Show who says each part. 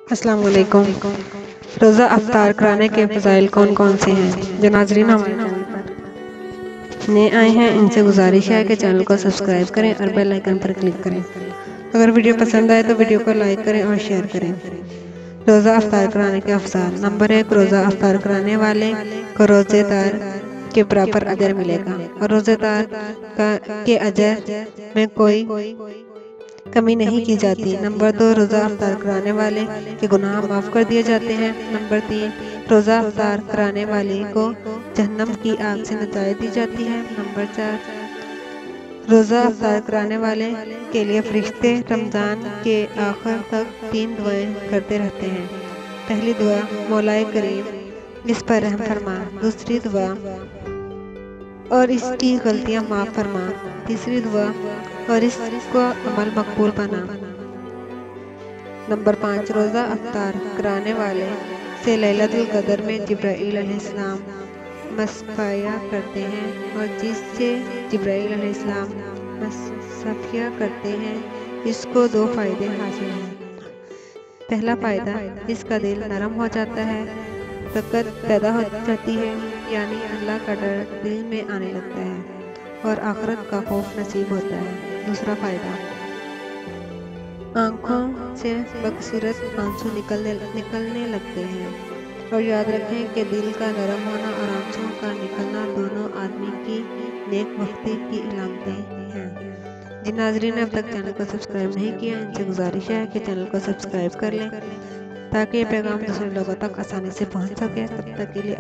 Speaker 1: السلام علیکم۔ روزہ افطار کرانے کے فضائل کون کون سے ہیں؟ جو ناظرین ہمارے چینل پر نئے آئے ہیں ان سے گزارش ہے کہ چینل کو سبسکرائب کریں اور بیل آئیکن پر کلک کریں۔ اگر ویڈیو پسند آئے تو ویڈیو کو لائک کریں اور شیئر کریں۔ روزہ افطار کرانے کے افضال۔ نمبر 1، روزہ افطار کرانے والے کو روزے دار کے برابر اجر ملے گا اور روزے دار کے اجر میں کوئی کمی نہیں کی جاتی۔ نمبر 2، روزہ افطار کرانے والے کے گناہ معاف کر دیے جاتے ہیں۔ نمبر 3، روزہ افطار کرانے والے کو جہنم کی آگ سے نجات دی جاتی ہے۔ نمبر 4، روزہ افطار کرانے والے کے لیے فرشتے رمضان کے آخر تک 3 دعائیں کرتے رہتے ہیں۔ پہلی دعا، مولا کریم اس پر رحم فرما۔ دوسری دعا، اور اس کی غلطیاں معاف فرما۔ تیسری دعا، اور اس کو عمل مقبول بنا۔ نمبر 5، روزہ افطار کرانے والے سے لیلۃ القدر میں جبرائیل علیہ السلام مصافحہ کرتے ہیں اور جس سے جبرائیل علیہ السلام مصافحہ کرتے ہیں اس کو 2 فائدے حاصل ہیں۔ پہلا فائدہ، اس کا دل نرم ہو جاتا ہے، تقویٰ پیدا ہو جاتی ہے، یعنی اللہ کا ڈر دل میں آنے لگتا ہے اور آخرت کا خوف نصیب ہوتا ہے۔ دوسرا فائدہ، آنکھوں سے بکثرت آنسو نکلنے لگتے ہیں۔ اور یاد رکھیں کہ دل کا نرم ہونا اور آنسو کا نکلنا دونوں آدمی کی نیک بختی کی علامتیں ہیں۔ جن ناظرین نے اب تک چینل کو سبسکرائب نہیں کیا ان سے گزارش ہے کہ چینل کو سبسکرائب کر لیں تاکہ یہ پیغام دوسرے لوگوں تک آسانی سے پہنچ سکے۔ تب تک کے لیے